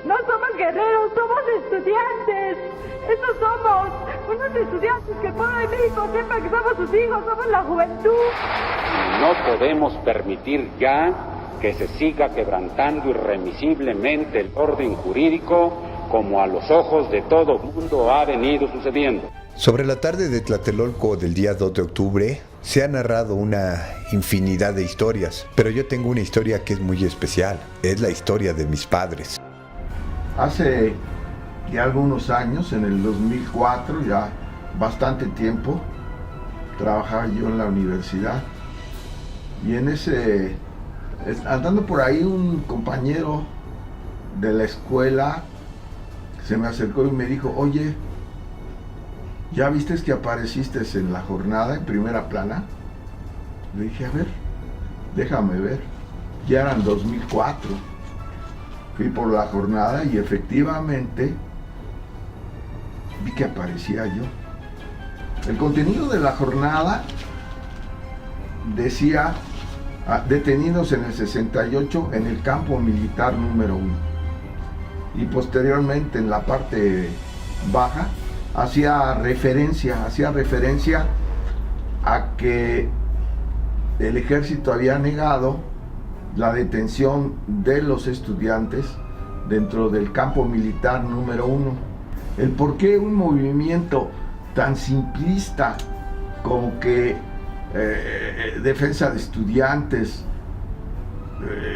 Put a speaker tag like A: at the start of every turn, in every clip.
A: No somos guerreros, somos estudiantes. Eso somos. Unos estudiantes que el pueblo de México sepa que somos sus hijos, somos la juventud.
B: No podemos permitir ya que se siga quebrantando irremisiblemente el orden jurídico como a los ojos de todo mundo ha venido sucediendo.
C: Sobre la tarde de Tlatelolco del día 2 de octubre se ha narrado una infinidad de historias, pero yo tengo una historia que es muy especial. Es la historia de mis padres.
D: Hace ya algunos años, en el 2004, ya bastante tiempo, trabajaba yo en la universidad y andando por ahí un compañero de la escuela se me acercó y me dijo: oye, ¿ya viste que apareciste en la jornada en primera plana? Le dije: a ver, déjame ver. Ya eran 2004. Fui por la jornada y efectivamente vi que aparecía yo. El contenido de la jornada decía: detenidos en el 68 en el campo militar número 1. Y posteriormente en la parte baja hacía referencia a que el ejército había negado la detención de los estudiantes dentro del campo militar número 1. El por qué un movimiento tan simplista como que defensa de estudiantes,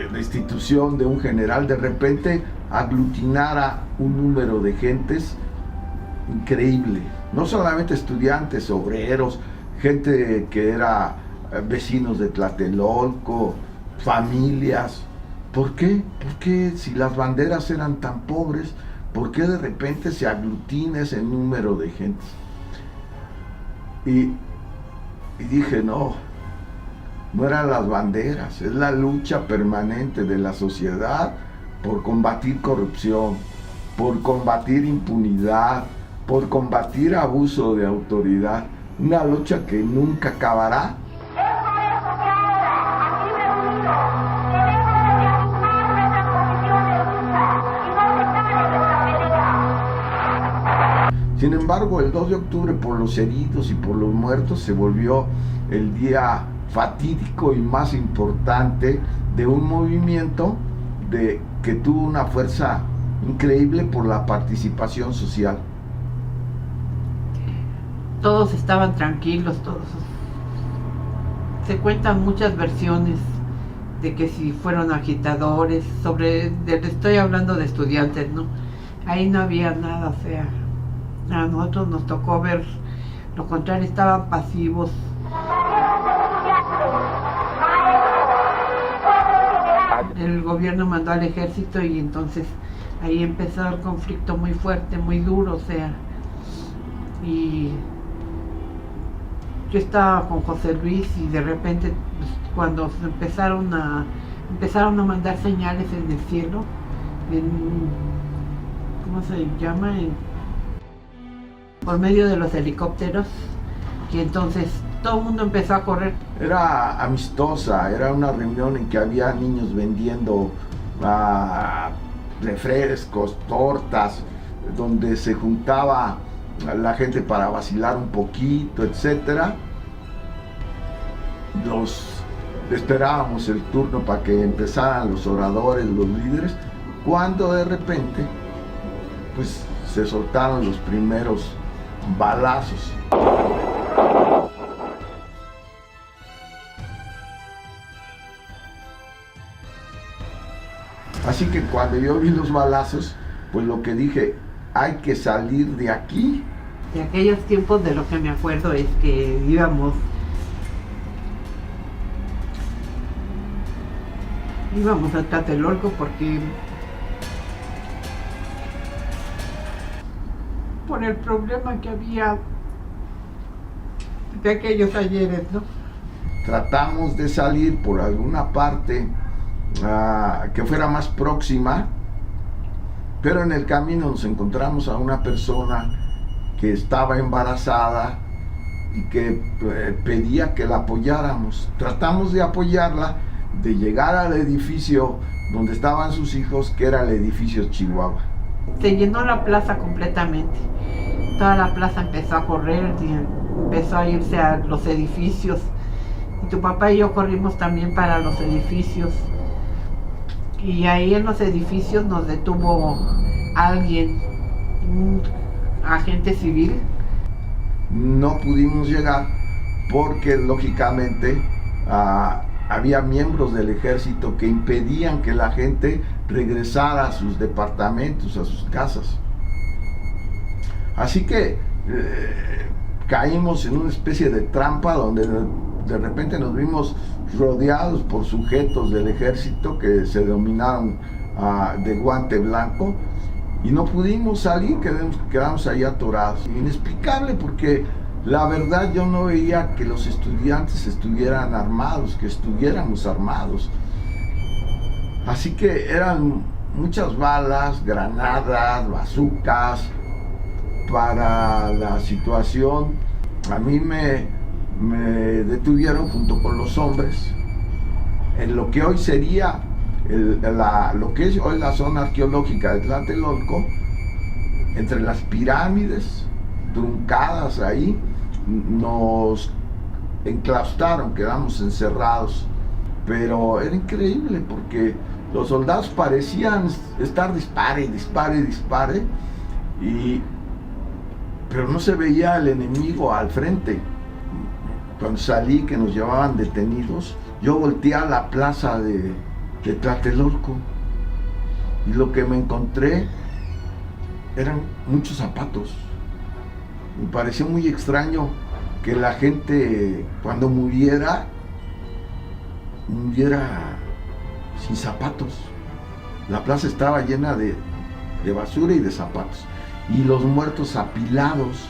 D: la institución de un general, de repente aglutinara un número de gentes increíble. No solamente estudiantes, obreros, gente que era vecinos de Tlatelolco, familias. ¿Por qué? Porque si las banderas eran tan pobres, ¿por qué de repente se aglutina ese número de gente? Y dije: no eran las banderas, es la lucha permanente de la sociedad por combatir corrupción, por combatir impunidad, por combatir abuso de autoridad. Una lucha que nunca acabará. Sin embargo, el 2 de octubre, por los heridos y por los muertos, se volvió el día fatídico y más importante de un movimiento que tuvo una fuerza increíble por la participación social.
E: Todos estaban tranquilos, todos. Se cuentan muchas versiones de que si fueron agitadores, estoy hablando de estudiantes, ¿no? Ahí no había nada, o sea, a nosotros nos tocó ver lo contrario, estaban pasivos. El gobierno mandó al ejército y entonces ahí empezó el conflicto muy fuerte, muy duro, o sea, y yo estaba con José Luis y de repente pues, cuando empezaron a mandar señales en el cielo, ¿cómo se llama? Por medio de los helicópteros, y entonces todo el mundo empezó a correr.
D: Era amistosa, era una reunión en que había niños vendiendo refrescos, tortas, donde se juntaba la gente para vacilar un poquito, etcétera. Esperábamos el turno para que empezaran los oradores, los líderes, cuando de repente pues se soltaron los primeros balazos. Así que cuando yo vi los balazos, pues lo que dije: hay que salir de aquí.
E: De aquellos tiempos, de lo que me acuerdo es que íbamos a Tlatelolco porque por el problema que había de aquellos ayeres, ¿no?
D: Tratamos de salir por alguna parte que fuera más próxima, pero en el camino nos encontramos a una persona que estaba embarazada y que pedía que la apoyáramos. Tratamos de apoyarla, de llegar al edificio donde estaban sus hijos, que era el edificio Chihuahua.
E: Se llenó la plaza completamente. Toda la plaza empezó a correr, empezó a irse a los edificios. Y tu papá y yo corrimos también para los edificios. Y ahí en los edificios nos detuvo alguien, un agente civil.
D: No pudimos llegar porque lógicamente había miembros del ejército que impedían que la gente regresara a sus departamentos, a sus casas. Así que caímos en una especie de trampa donde de repente nos vimos rodeados por sujetos del ejército que se denominaron de guante blanco, y no pudimos salir, quedamos ahí atorados. Inexplicable, porque la verdad yo no veía que los estudiantes estuvieran armados, que estuviéramos armados. Así que eran muchas balas, granadas, bazucas. Para la situación, a mí me detuvieron junto con los hombres en lo que hoy sería lo que es hoy la zona arqueológica de Tlatelolco, entre las pirámides truncadas ahí. Nos enclaustraron, quedamos encerrados, pero era increíble porque los soldados parecían estar dispare, pero no se veía el enemigo al frente. Cuando salí, que nos llevaban detenidos, yo volteé a la plaza de Tlatelolco, y lo que me encontré eran muchos zapatos. Me pareció muy extraño que la gente, cuando muriera sin zapatos. La plaza estaba llena de basura y de zapatos, y los muertos apilados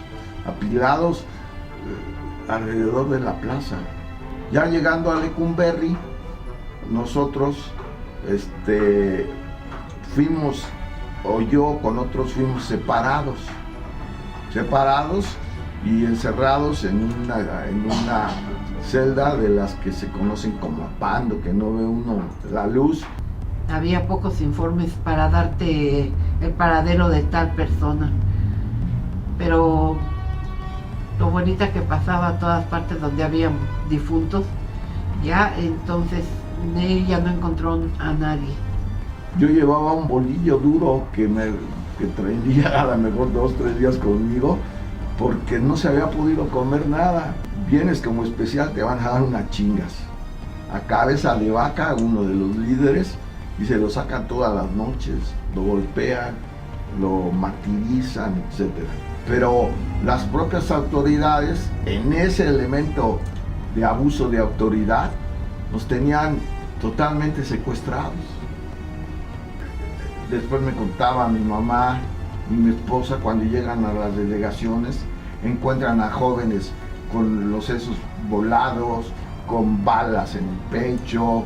D: alrededor de la plaza. Ya llegando a Lecumberri, nosotros fuimos, o yo con otros fuimos separados y encerrados en una celda de las que se conocen como apando, que no ve uno la luz.
E: Había pocos informes para darte el paradero de tal persona, pero lo bonita que pasaba a todas partes donde había difuntos, ya entonces ella no encontró a nadie.
D: Yo llevaba un bolillo duro que traía a lo mejor 2 o 3 días conmigo, porque no se había podido comer nada. Vienes como especial, te van a dar unas chingas. A cabeza de vaca, uno de los líderes, y se lo sacan todas las noches, lo golpean, lo martirizan, etc. Pero las propias autoridades, en ese elemento de abuso de autoridad, nos tenían totalmente secuestrados. Después me contaba mi mamá y mi esposa, cuando llegan a las delegaciones, encuentran a jóvenes con los sesos volados, con balas en el pecho,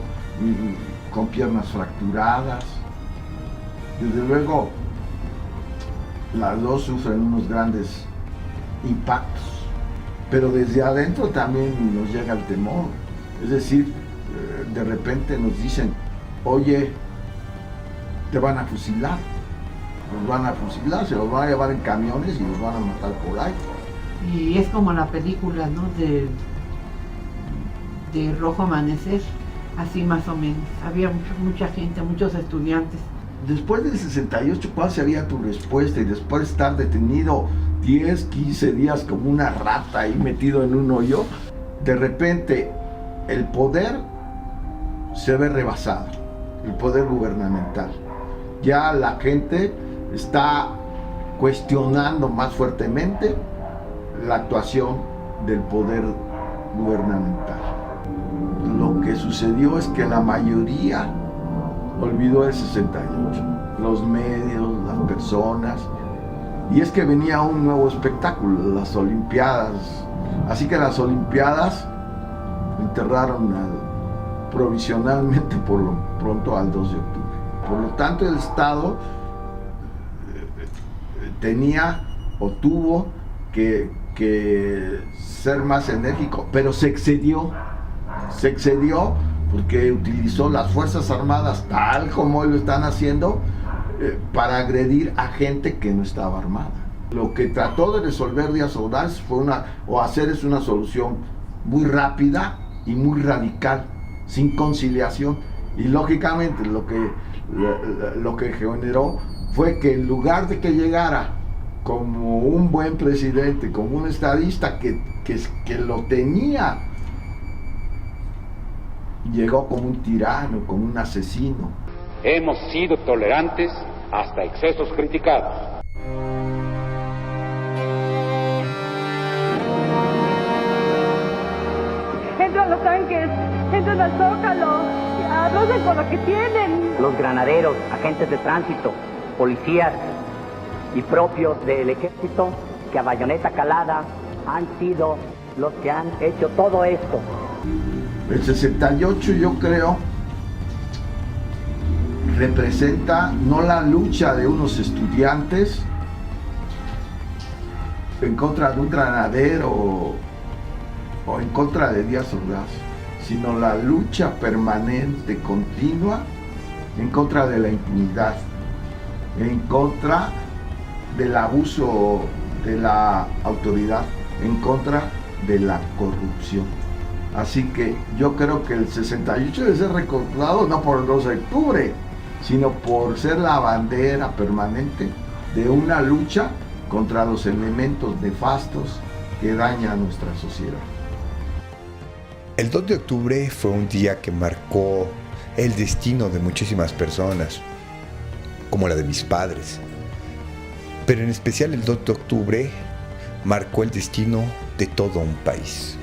D: con piernas fracturadas. Desde luego, las dos sufren unos grandes impactos, pero desde adentro también nos llega el temor. Es decir, de repente nos dicen, oye, te van a fusilar, se los van a llevar en camiones y los van a matar por ahí.
E: Y es como la película, ¿no? de Rojo Amanecer, así más o menos. Había mucha gente, muchos estudiantes.
D: Después del 68, ¿cuál sería tu respuesta? Y después de estar detenido 10, 15 días como una rata ahí metido en un hoyo, de repente el poder se ve rebasado, el poder gubernamental. Ya la gente está cuestionando más fuertemente la actuación del poder gubernamental. Lo que sucedió es que la mayoría olvidó el 68, los medios, las personas, y es que venía un nuevo espectáculo, las Olimpiadas. Así que las Olimpiadas enterraron provisionalmente por lo pronto al 2 de octubre. Por lo tanto, el Estado tenía o tuvo que ser más enérgico, pero se excedió porque utilizó las Fuerzas Armadas tal como lo están haciendo para agredir a gente que no estaba armada. Lo que trató de resolver Díaz Ordaz es una solución muy rápida y muy radical, sin conciliación, y lógicamente lo que generó fue que en lugar de que llegara como un buen presidente, como un estadista que lo tenía, llegó como un tirano, como un asesino.
B: Hemos sido tolerantes hasta excesos criticados.
A: Entran los tanques, entran al Zócalo, arrojan con lo que tienen.
F: Los granaderos, agentes de tránsito, policías y propios del ejército que a bayoneta calada han sido los que han hecho todo esto.
D: El 68, yo creo, representa no la lucha de unos estudiantes en contra de un granadero o en contra de Díaz Ordaz, sino la lucha permanente, continua, en contra de la impunidad, en contra del abuso de la autoridad, en contra de la corrupción. Así que yo creo que el 68 debe ser recordado no por el 12 de octubre, sino por ser la bandera permanente de una lucha contra los elementos nefastos que dañan a nuestra sociedad.
C: El 2 de octubre fue un día que marcó el destino de muchísimas personas, como la de mis padres. Pero en especial el 2 de octubre marcó el destino de todo un país.